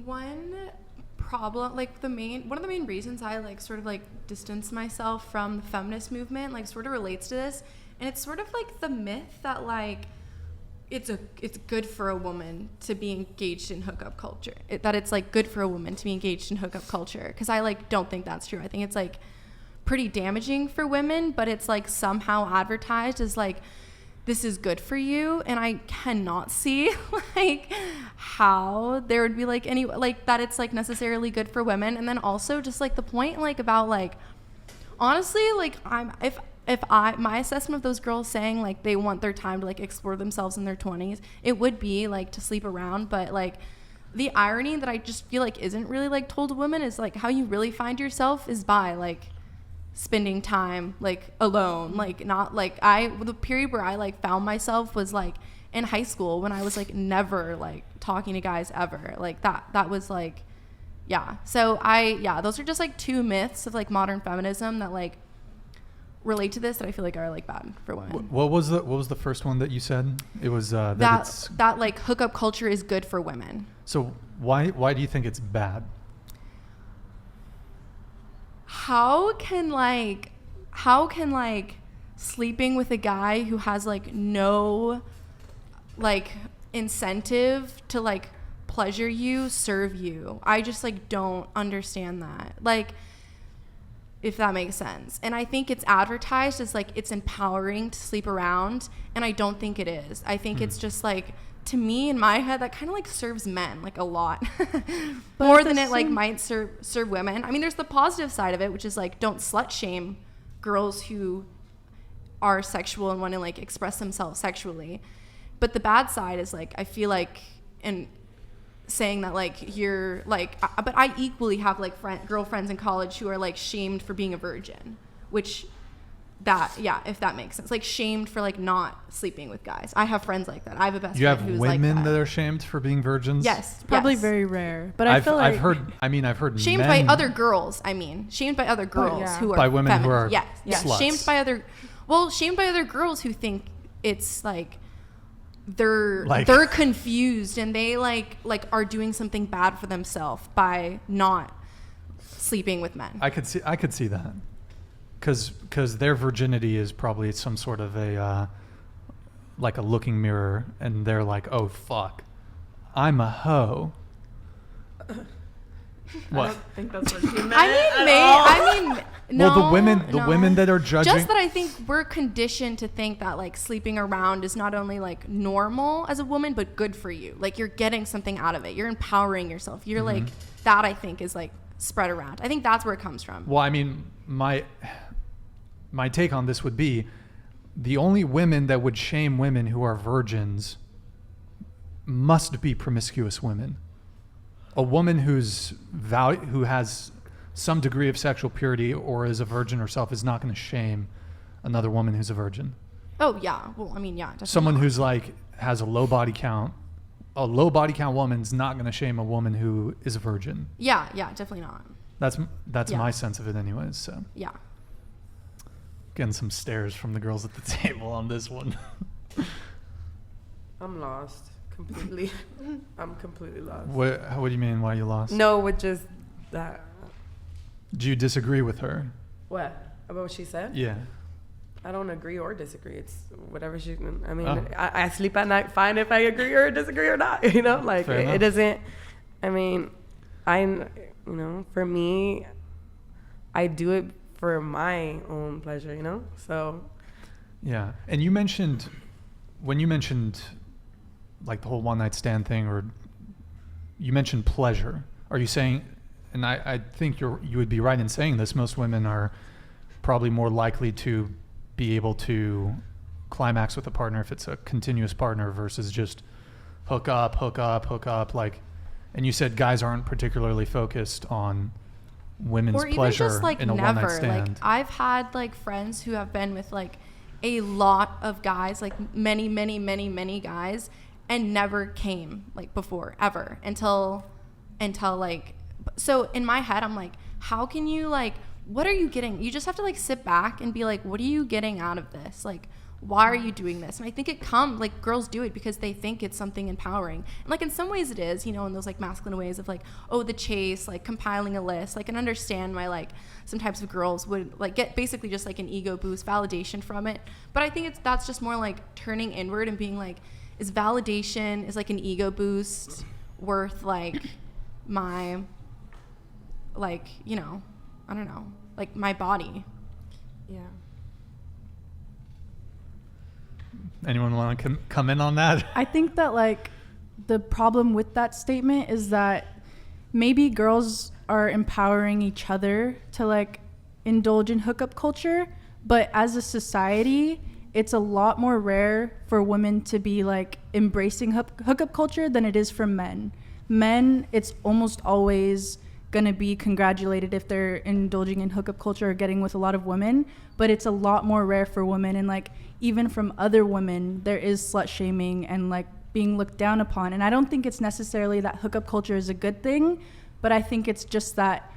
One problem, like one of the main reasons I like sort of like distance myself from the feminist movement, like sort of relates to this, and it's sort of like the myth that like it's good for a woman to be engaged in hookup culture. That it's like good for a woman to be engaged in hookup culture, because I like don't think that's true. I think it's like pretty damaging for women, but it's like somehow advertised as like this is good for you, and I cannot see like how there would be like any like that it's like necessarily good for women. And then also just like the point like about like honestly like if my assessment of those girls saying like they want their time to like explore themselves in their 20s, it would be like to sleep around. But like the irony that I just feel like isn't really like told to women is like how you really find yourself is by like spending time like alone. Like not like the period where I like found myself was like in high school, when I was like never like talking to guys ever. Like that was like so those are just like two myths of like modern feminism that like relate to this that I feel like are like bad for women. What was the first one that you said? It was that like hookup culture is good for women. So why do you think it's bad? How can sleeping with a guy who has like no like incentive to like pleasure you serve you? I just like don't understand that, like, if that makes sense. And I think it's advertised as like it's empowering to sleep around, and I don't think it is. I think it's just like, to me in my head, that kind of like serves men like a lot more than it like might serve women. I mean, there's the positive side of it, which is like don't slut shame girls who are sexual and want to like express themselves sexually. But the bad side is like I feel like, and saying that like you're like, but I equally have like girlfriends in college who are like shamed for being a virgin, which if that makes sense, like shamed for like not sleeping with guys. I have friends like that. I have a best friend who's like that. You have women that are shamed for being virgins? Yes, probably very rare. But I feel like I've heard shamed men, by other girls. Shamed by other girls who are by women feminine. who are sluts. Shamed by other girls who think it's like they're confused and they like are doing something bad for themselves by not sleeping with men. I could see that. Because their virginity is probably some sort of a like a looking mirror, and they're like, oh fuck, I'm a hoe. What? I don't think that's what she meant. No. Well, the women that are judging. Just that I think we're conditioned to think that like sleeping around is not only like normal as a woman, but good for you. Like you're getting something out of it. You're empowering yourself. You're like, that I think is like spread around. I think that's where it comes from. Well, I mean, my take on this would be the only women that would shame women who are virgins must be promiscuous women. A woman who has some degree of sexual purity or is a virgin herself is not going to shame another woman who's a virgin. Oh yeah. Well, I mean, yeah. Definitely. Someone who's like has a low body count woman's not going to shame a woman who is a virgin. Yeah, definitely not. That's my sense of it anyways, so. Yeah. Getting some stares from the girls at the table on this one. I'm lost completely. I'm completely lost. What do you mean, why you lost? No, with just that. Do you disagree with her? What? About what she said? Yeah. I don't agree or disagree. It's whatever she, I mean, I sleep at night fine if I agree or disagree or not, you know? Like, it doesn't, I mean, for me, I do it for my own pleasure, you know? So. Yeah. And when you mentioned like the whole one night stand thing, or you mentioned pleasure, are you saying, and I think you would be right in saying this, most women are probably more likely to be able to climax with a partner if it's a continuous partner versus just hook up, like, and you said guys aren't particularly focused on women's or even pleasure just like in a one night stand. Like I've had like friends who have been with like a lot of guys, like many guys, and never came like before ever until like, so in my head I'm like, how can you like, what are you getting? You just have to like sit back and be like, what are you getting out of this? Like, why are you doing this? And I think like girls do it because they think it's something empowering. And like in some ways it is, you know, in those like masculine ways of like, oh, the chase, like compiling a list. Like, I can understand why like some types of girls would like get basically just like an ego boost, validation from it. But I think that's just more like turning inward and being like, is like an ego boost worth like my, like, you know, I don't know, like my body. Yeah. Anyone want to come in on that? I think that like the problem with that statement is that maybe girls are empowering each other to like indulge in hookup culture, but as a society, it's a lot more rare for women to be like embracing hookup culture than it is for men. Men, it's almost always going to be congratulated if they're indulging in hookup culture or getting with a lot of women, but it's a lot more rare for women. And like even from other women, there is slut shaming and like being looked down upon. And I don't think it's necessarily that hookup culture is a good thing, but I think it's just that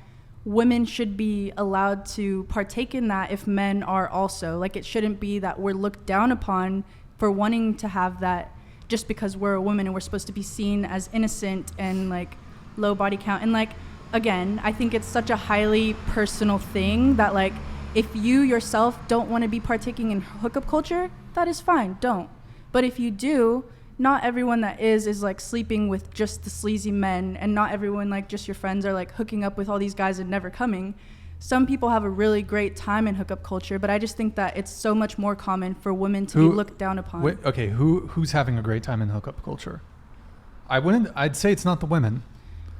women should be allowed to partake in that if men are also. Like, it shouldn't be that we're looked down upon for wanting to have that just because we're a woman and we're supposed to be seen as innocent and like low body count. And like, again, I think it's such a highly personal thing that like if you yourself don't want to be partaking in hookup culture, that is fine, don't. But if you do, not everyone that is like sleeping with just the sleazy men, and not everyone, like just your friends, are like hooking up with all these guys and never coming. Some people have a really great time in hookup culture, but I just think that it's so much more common for women to be looked down upon. Okay, who's having a great time in hookup culture? I'd say it's not the women.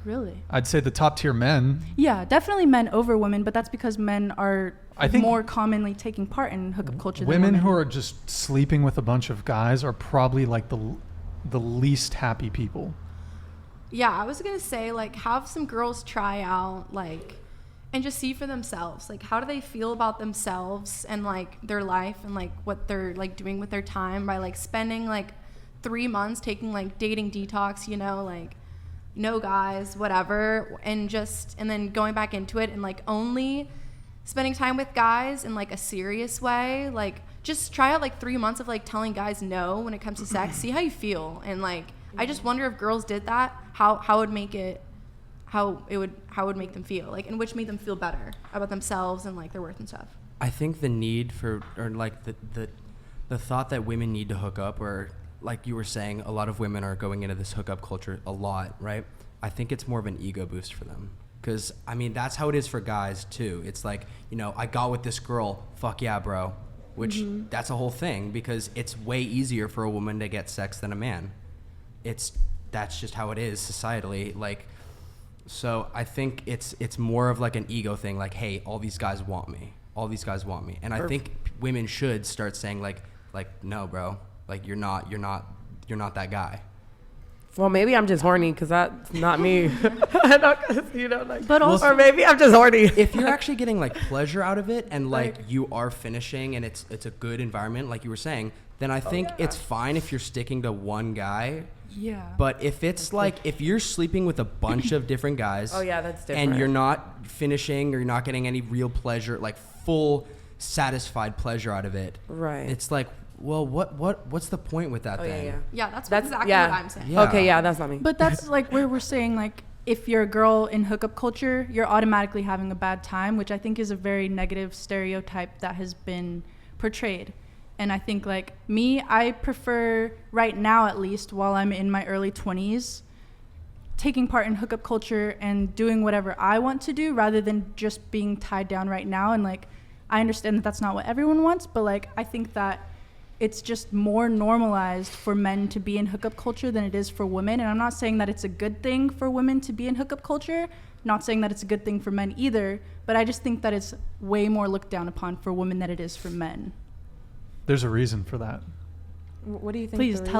Really? I'd say the top tier men. Yeah, definitely men over women, but that's because men are more commonly taking part in hookup culture than women. Women who are just sleeping with a bunch of guys are probably like the least happy people. Yeah, I was gonna say, like, have some girls try out, like, and just see for themselves, like, how do they feel about themselves and like their life and like what they're like doing with their time by like spending like 3 months taking like dating detox, you know, like no guys, whatever, and then going back into it and like only spending time with guys in like a serious way. Like, just try out like 3 months of like telling guys no when it comes to sex, see how you feel. And like, I just wonder if girls did that, how it would make them feel, like, and which made them feel better about themselves and like their worth and stuff. I think the need for, or like the thought that women need to hook up, or like you were saying, a lot of women are going into this hookup culture a lot, right? I think it's more of an ego boost for them. Because, I mean, that's how it is for guys, too. It's like, you know, I got with this girl, fuck yeah, bro. Which, that's a whole thing, because it's way easier for a woman to get sex than a man. That's just how it is societally. Like, so I think it's more of like an ego thing. Like, hey, all these guys want me. All these guys want me. And I think women should start saying like, no, bro. Like, you're not that guy. Well, maybe I'm just horny because that's not me. You know, like, but also, or maybe I'm just horny. If you're actually getting like pleasure out of it and like you are finishing and it's a good environment, like you were saying, then I think it's fine if you're sticking to one guy. Yeah. But if it's like, if you're sleeping with a bunch of different guys. Oh yeah, that's different. And you're not finishing or you're not getting any real pleasure, like full satisfied pleasure out of it. Right. It's like, well, what's the point with that then? Yeah, that's exactly what I'm saying. Yeah. Okay, yeah, that's not me. But that's like where we're saying, like, if you're a girl in hookup culture, you're automatically having a bad time, which I think is a very negative stereotype that has been portrayed. And I think, like, I prefer, right now at least, while I'm in my early 20s, taking part in hookup culture and doing whatever I want to do rather than just being tied down right now. And, like, I understand that that's not what everyone wants, but, like, I think that it's just more normalized for men to be in hookup culture than it is for women. And I'm not saying that it's a good thing for women to be in hookup culture, not saying that it's a good thing for men either, but I just think that it's way more looked down upon for women than it is for men. There's a reason for that. What do you think? Please tell